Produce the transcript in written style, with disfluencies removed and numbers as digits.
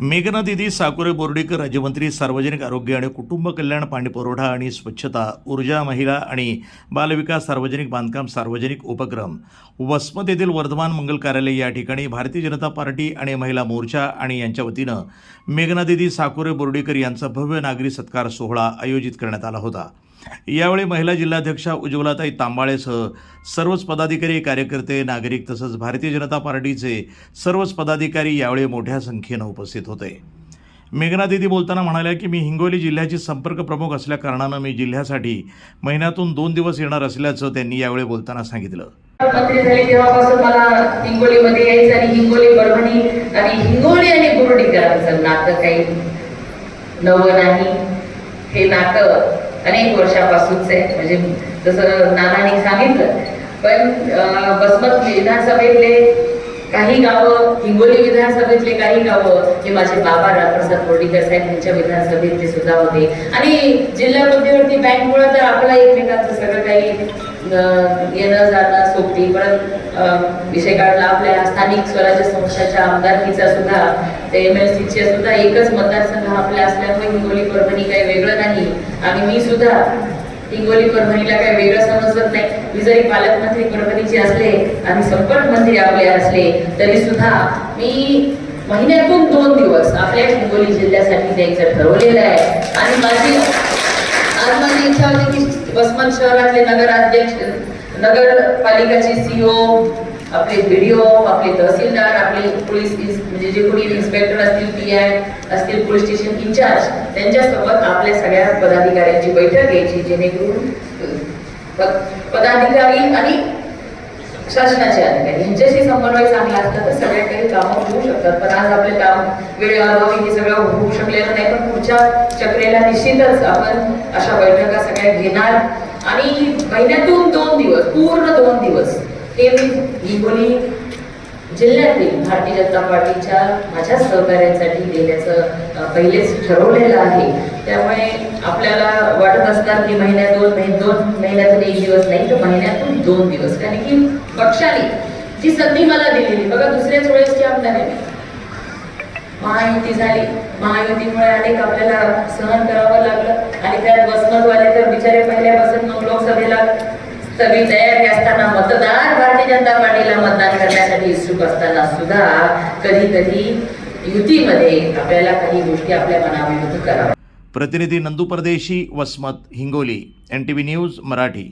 मेघना दिदी साकुरे बोर्डीकर राज्यमंत्री सार्वजनिक आरोग्य आणि कुटुंब कल्याण, पाणीपुरवठा आणि स्वच्छता, ऊर्जा, महिला आणि बालविकास, सार्वजनिक बांधकाम, सार्वजनिक उपक्रम, वसमत येथील वर्धमान मंगल कार्यालय या ठिकाणी भारतीय जनता पार्टी आणि महिला मोर्चा आणि यांच्या वतीनं मेघना दिदी साकुरे बोर्डीकर यांचा भव्य नागरी सत्कार सोहळा आयोजित करण्यात आला होता। यावेळी महिला जिल्हाध्यक्षा उज्ज्वलाताई तांबाळेसह सर्वच पदाधिकारी, कार्यकर्ते, नागरिक तसंच भारतीय जनता पार्टीचे सर्वच पदाधिकारी यावेळी मोठ्या संख्येनं उपस्थित होते। मेघना दिदी बोलताना म्हणाल्या की मी हिंगोली जिल्ह्याची संपर्क प्रमुख असल्या कारणानं मी जिल्ह्यासाठी महिन्यातून 2 दिवस येणार असल्याचं त्यांनी यावेळी बोलताना सांगितलं। मंत्री झाले तेव्हापासून मला हिंगोलीमध्ये यायचं आणि हिंगोली, परभणी आणि हिंगोली आणि बोर्डीकरांचं नातं काही नवं नाही। हे नातं अनेक वर्षापासूनच आहे, म्हणजे जसं नानांनी सांगितलं। पण वसमत विधानसभेतले काही गावं, हिंगोली विधानसभेतले काही गावं हे माझे बाबा रामप्रसाद बोर्डीकर साहेब यांच्या विधानसभेतले सुद्धा होते। आणि जिल्हा मध्यवर्ती बँकमुळे तर आपला एकमेकांचं सगळं काही येणं जाणं सोबती, परत विषय काढला आपल्या स्थानिक स्वराज्य संस्थांच्या आमदारकीचा सुद्धा, ते MLCचे सुद्धा एकच मतदारसंघ आपल्या असल्यामुळे हिंगोली परभणी काही वेगळं नाही। आणि मी सुद्धा हिंगोली परभणीला काही वेगळं समजत नाही। मी जरी पालकमंत्री परभणीचे असले आणि संपर्क मंत्री आपले असले तरी सुद्धा मी महिन्यातून 2 दिवस आपल्या हिंगोली जिल्ह्यासाठी द्यायचं ठरवलेलं आहे। आणि माझी इच्छा होती की वसमत शहरातले नगराध्यक्ष, नगरपालिकाचे CEO, आपले BDO, आपले तहसीलदार, आपले पोलीस म्हणजे जे कोणी इन्स्पेक्टर असतील, PI असतील, पोलीस स्टेशन इंचार्ज, त्यांच्यासोबत आपल्या सगळ्या पदाधिकाऱ्यांची बैठक घ्यायची, जेणेकरून पदाधिकारी आणि शासनाचे अधिकारी यांच्याशी समन्वय चांगला असला तर सगळ्या काही कामं होऊ शकतात। पण आज आपले काम वेळेअभावी हे सगळं होऊ शकलेलं नाही। पण पुढच्या चक्रेला निश्चितच आपण अशा बैठका सगळ्या घेणार आणि महिन्यातून 2 दिवस, पूर्ण 2 दिवस हे मी हिंगोली जिल्ह्यातील भारतीय जनता पार्टीच्या माझ्या सहकार्यांसाठी देण्याचं पहिलेच ठरवलेलं आहे। त्यामुळे आपल्याला वाटत असणार की महिन्यातून 1 दिवस नाही तर महिन्यातून 2 दिवस, कारण की पक्षाने जी संधी मला दिलेली, बघा दुसऱ्याच वेळेसची आमदार आहे, महायुती झाली, महायुतीमुळे अनेक आपल्याला सहन करावं लागलं आणि त्यात वसमतवाले तर बिचारे पहिल्यापासून लोकसभेला सगळी तयारी असताना, मतदार भारतीय जनता पार्टीला मतदान करण्यासाठी इच्छुक असताना सुद्धा कधी युतीमध्ये आपल्याला काही गोष्टी आपल्या मनाविरुद्ध कराव्या। प्रतिनिधी नंदू परदेशी, वसमत, हिंगोली, NTV न्यूज मराठी।